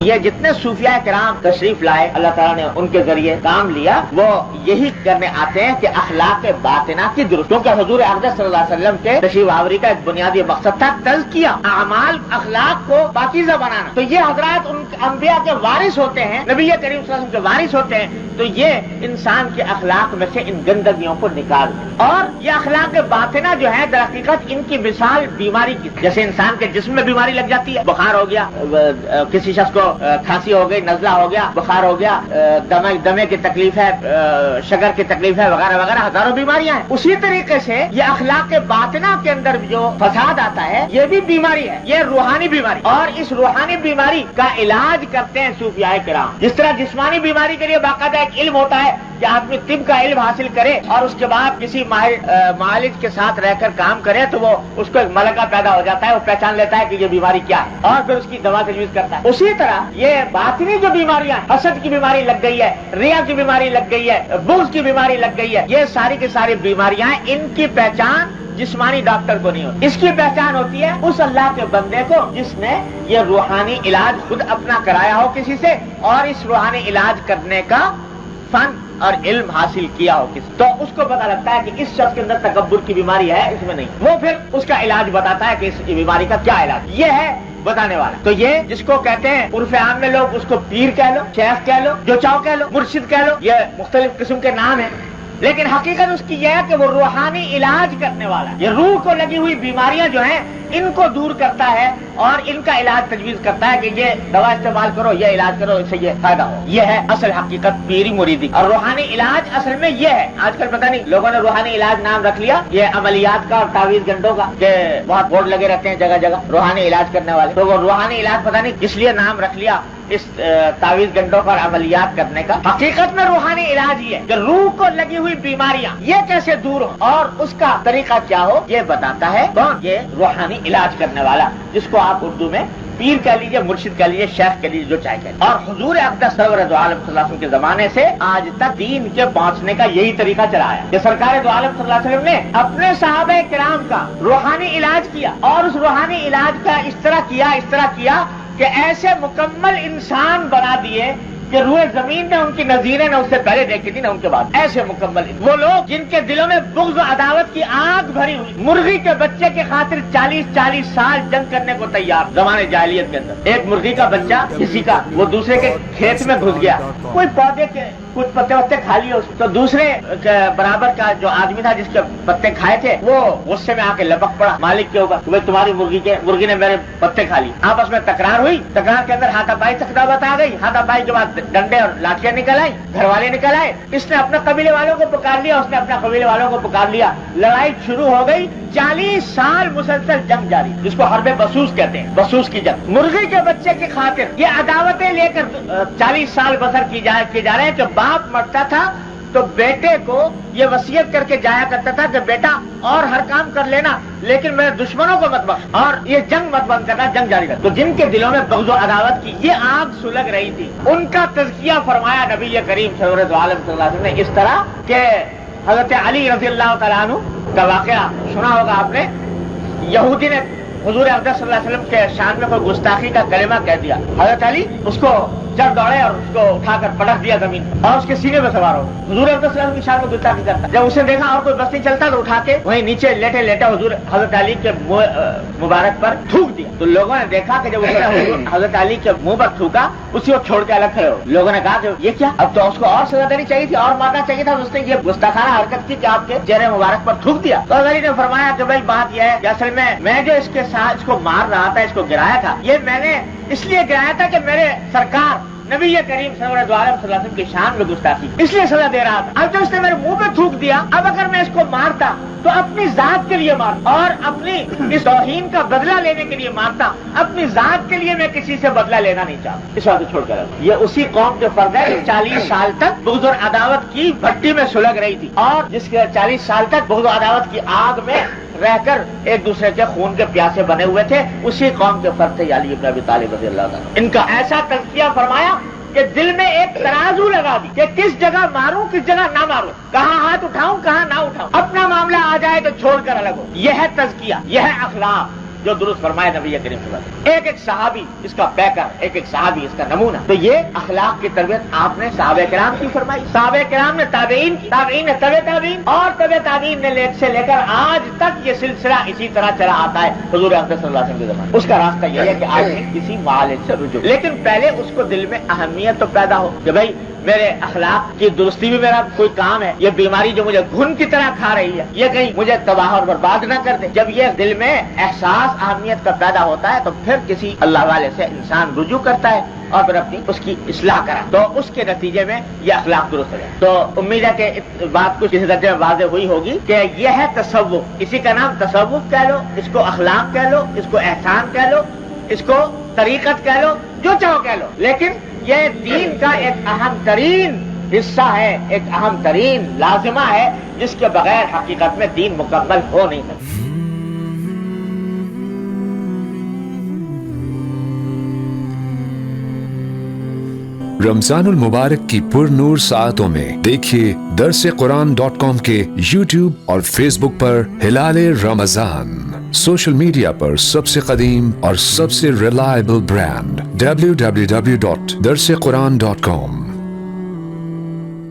یہ جتنے صوفیاء کرام تشریف لائے اللہ تعالیٰ نے ان کے ذریعے کام لیا، وہ یہی کرنے آتے ہیں کہ اخلاق باطنہ کی درست، کیونکہ حضور اقدس صلی اللہ علیہ وسلم کے تشریف آوری کا ایک بنیادی مقصد تھا تزکیہ، اعمال اخلاق کو پاکیزہ بنانا۔ تو یہ حضرات ان انبیاء کے وارث ہوتے ہیں، نبی کریم صلی اللہ علیہ وسلم کے وارث ہوتے ہیں، تو یہ انسان کے اخلاق میں سے ان گندگیوں کو نکال دیں۔ اور یہ اخلاق باطنہ جو ہے در حقیقت ان کی مثال بیماری کی، جیسے انسان کے جسم میں بیماری لگ جاتی ہے، بخار ہو گیا، کسی شخص کو کھانسی ہو گئی، نزلہ ہو گیا، بخار ہو گیا، دمے کی تکلیف ہے، شگر کی تکلیف ہے، وغیرہ وغیرہ ہزاروں بیماریاں ہیں۔ اسی طریقے سے یہ اخلاق باطنہ کے اندر جو فساد آتا ہے یہ بھی بیماری ہے، یہ روحانی بیماری، اور اس روحانی بیماری کا علاج کرتے ہیں صوفیاء کرام۔ جس طرح جسمانی بیماری کے لیے باقاعدہ ایک علم ہوتا ہے کہ آدمی طب کا علم حاصل کرے اور اس کے بعد کسی معالج کے ساتھ رہ کر کام کرے تو وہ اس کو ایک ملکہ پیدا ہو جاتا ہے، وہ پہچان لیتا ہے کہ یہ بیماری کیا ہے اور پھر اس کی دوا تجویز کرتا ہے۔ اسی طرح یہ باطنی جو بیماریاں، حسد کی بیماری لگ گئی ہے، ریا کی بیماری لگ گئی ہے، بغض کی بیماری لگ گئی ہے، یہ ساری کی ساری بیماریاں ہیں، ان کی پہچان جسمانی ڈاکٹر کو نہیں ہوتی، اس کی پہچان ہوتی ہے اس اللہ کے بندے کو جس نے یہ روحانی علاج خود اپنا کرایا ہو کسی سے، اور اس روحانی علاج کرنے کا فن اور علم حاصل کیا ہو کسی، تو اس کو پتا لگتا ہے کہ اس شخص کے اندر تکبر کی بیماری ہے، اس میں نہیں، وہ پھر اس کا علاج بتاتا ہے کہ اس بیماری کا کیا علاج، یہ ہے بتانے والا۔ تو یہ جس کو کہتے ہیں عرف عام میں لوگ اس کو پیر کہہ لو، شیخ کہہ لو، جو چاہو کہہ لو، مرشد کہہ لو، یہ مختلف قسم کے نام ہیں، لیکن حقیقت اس کی یہ ہے کہ وہ روحانی علاج کرنے والا ہے۔ یہ روح کو لگی ہوئی بیماریاں جو ہیں ان کو دور کرتا ہے اور ان کا علاج تجویز کرتا ہے کہ یہ دوا استعمال کرو، یہ علاج کرو، اس سے یہ فائدہ ہو۔ یہ ہے اصل حقیقت پیری مریدی، اور روحانی علاج اصل میں یہ ہے۔ آج کل پتہ نہیں لوگوں نے روحانی علاج نام رکھ لیا یہ عملیات کا اور تعویذ گنڈوں کا، کہ بہت بورڈ لگے رہتے ہیں جگہ جگہ روحانی علاج کرنے والے، تو وہ روحانی علاج پتہ نہیں کس لیے نام رکھ لیا اس تعویذ گنڈوں پر عملیات کرنے کا۔ حقیقت میں روحانی علاج یہ ہے کہ روح کو لگی ہوئی بیماریاں یہ کیسے دور ہو اور اس کا طریقہ کیا ہو، یہ بتاتا ہے کون؟ یہ روحانی علاج کرنے والا، جس کو آپ اردو میں پیر کہہ لیجیے، مرشد کہہ لیجیے، شیخ کہہ لیجیے، جو چاہے کہہ لیجیے۔ اور حضور اقدس سرور دو عالم صلی اللہ علیہ وسلم کے زمانے سے آج تک دین کے پہنچنے کا یہی طریقہ چلا ہے کہ سرکار دو عالم صلی اللہ علیہ وسلم نے اپنے صحابہ کرام کا روحانی علاج کیا، اور اس روحانی علاج کا اس طرح کیا کہ ایسے مکمل انسان بنا دیے کہ روئے زمین نے ان کی نظیریں نہ اس سے پہلے دیکھی تھی نہ ان کے بعد، ایسے مکمل وہ لوگ جن کے دلوں میں بغض و عداوت کی آگ بھری ہوئی، مرغی کے بچے کے خاطر 40 سال جنگ کرنے کو تیار زمانے جاہلیت کے اندر۔ ایک مرغی کا بچہ کسی کا وہ دوسرے کے کھیت میں گھس گیا، کوئی پودے کے کچھ پتے وتے کھا لیے، تو دوسرے برابر کا جو آدمی تھا جس کے پتے کھائے تھے وہ غصے میں آ کے لپک پڑا مالک کے اوپر، کہ تمہاری مرغی نے میرے پتے کھا لی۔ آپس میں تکرار ہوئی، تکرار کے اندر ہاتھا پائی تقدامت آ گئی، ہاتھا پائی کے بعد ڈنڈے اور لاٹیاں نکل آئی، گھر والے نکل آئے، اس نے اپنے قبیلے والوں کو پکار لیا، اس نے اپنے قبیلے والوں کو پکار لیا، لڑائی شروع ہو گئی، 40 سال مسلسل جنگ جاری، جس کو حرب بسوس کہتے ہیں، بسوس کی جنگ۔ مرغی کے بچے کی خاطر یہ عداوتیں لے کر 40 سال بسر کی جا رہے ہیں کہ باپ مرتا تھا تو بیٹے کو یہ وصیت کر کے جایا کرتا تھا کہ بیٹا اور ہر کام کر لینا لیکن میرے دشمنوں کو مت بخش اور یہ جنگ مت بند کرنا، جنگ جاری رکھ۔ تو جن کے دلوں میں بغض و عداوت کی یہ آگ سلگ رہی تھی ان کا تزکیہ فرمایا نبی کریم سرور دو عالم صلی اللہ علیہ وسلم نے اس طرح کہ حضرت علی رضی اللہ تعالیٰ عنہ کا واقعہ سنا ہوگا آپ نے، یہودی نے حضور اقدس صلی اللہ علیہ وسلم کے شان میں کوئی گستاخی کا کلمہ کہہ دیا، حضرت علی اس کو چڑھ دوڑے اور اس کو اٹھا کر پٹک دیا زمین اور اس کے سینے میں سوار ہو۔ حضور اقدس صلی اللہ علیہ وسلم کی شان میں گستاخی کرتا، جب اسے دیکھا اور کوئی بس نہیں چلتا تو اٹھا کے وہیں نیچے لیٹے لیٹے حضور حضرت علی کے مبارک پر تھوک دیا۔ تو لوگوں نے دیکھا کہ جب اس نے حضرت علی کے منہ پر تھوکا اسی کو چھوڑ کے الگ کھڑے ہو۔ لوگوں نے کہا کہ یہ کیا، اب تو اس کو اور سزا دینی چاہیے تھی اور مارنا چاہیے تھا، اس نے یہ گستاخانہ حرکت کی کہ آپ کے چہرے مبارک پر تھوک دیا۔ تو علی نے فرمایا کہ بھائی بات یہ ہے کہ اصل میں جو اس کے ساتھ اس کو مار رہا تھا، اس کو گرایا تھا، یہ میں نے اس لیے گرایا تھا کہ میرے سرکار نبی کریم سرور دو عالم صلی اللہ علیہ وسلم کی شان میں گستاخی اس لیے سزا دے رہا تھا۔ اب جب اس نے میرے منہ پہ تھوک دیا، اب اگر میں اس کو مارتا تو اپنی ذات کے لیے مارتا اور اپنی اس توہین کا بدلہ لینے کے لیے مارتا، اپنی ذات کے لیے میں کسی سے بدلہ لینا نہیں چاہتا، اس بات کو چھوڑ کر۔ یہ اسی قوم کے فرد ہے جو 40 سال تک بغض و عداوت کی بھٹی میں سلگ رہی تھی اور جس کے 40 سال تک بغض و عداوت کی آگ میں رہ کر ایک دوسرے کے خون کے پیاسے بنے ہوئے تھے، اسی قوم کے فرد تھے علی بن ابی طالب رضی اللہ عنہ۔ ان کا ایسا تزکیہ فرمایا کہ دل میں ایک ترازو لگا دی کہ کس جگہ ماروں کس جگہ نہ ماروں، کہاں ہاتھ اٹھاؤں کہاں نہ اٹھاؤں، اپنا معاملہ آ جائے تو چھوڑ کر الگ ہو۔ یہ ہے تزکیہ، یہ ہے اخلاق۔ جو درست فرمائے نبی کریم صلی اللہ علیہ وسلم. ایک ایک صحابی اس کا پیکر, ایک ایک صحابی اس کا نمونہ. تو یہ اخلاق کی تربیت آپ نے صحابہ کرام کی فرمائی, صحابہ کرام نے تابعین کی, تابعین نے تبع تابعین, اور تبع تابعین نے سے لے کر آج تک یہ سلسلہ اسی طرح چلا آتا ہے حضور اقدس صلی اللہ علیہ وسلم کے زمانے. اس کا راستہ یہ ہے کہ آدمی کسی معالج سے رجوع, لیکن پہلے اس کو دل میں اہمیت تو پیدا ہو کہ بھائی میرے اخلاق کی درستی بھی میرا کوئی کام ہے, یہ بیماری جو مجھے گھن کی طرح کھا رہی ہے یہ کہیں مجھے تباہ اور برباد نہ کر دے. جب یہ دل میں احساس اہمیت کا پیدا ہوتا ہے تو پھر کسی اللہ والے سے انسان رجوع کرتا ہے اور پھر اپنی اس کی اصلاح کرا, تو اس کے نتیجے میں یہ اخلاق درست ہو جائے. تو امید ہے کہ بات کچھ کسی درجے میں واضح ہوئی ہوگی کہ یہ ہے تصوف. اسی کا نام تصوف کہہ لو, اس کو اخلاق کہہ لو, اس کو احسان کہہ لو, اس کو طریقت کہہ لو, جو چاہو کہہ لو, لیکن یہ دین کا ایک اہم ترین حصہ ہے, ایک اہم ترین لازمہ ہے جس کے بغیر حقیقت میں دین مکمل ہو نہیں سکتا. رمضان المبارک کی پر نور ساعتوں میں دیکھیے درسقرآن.com کے یوٹیوب اور فیس بک پر ہلال رمضان. سوشل میڈیا پر سب سے قدیم اور سب سے ریلائبل برانڈ www.درسقرآن.com.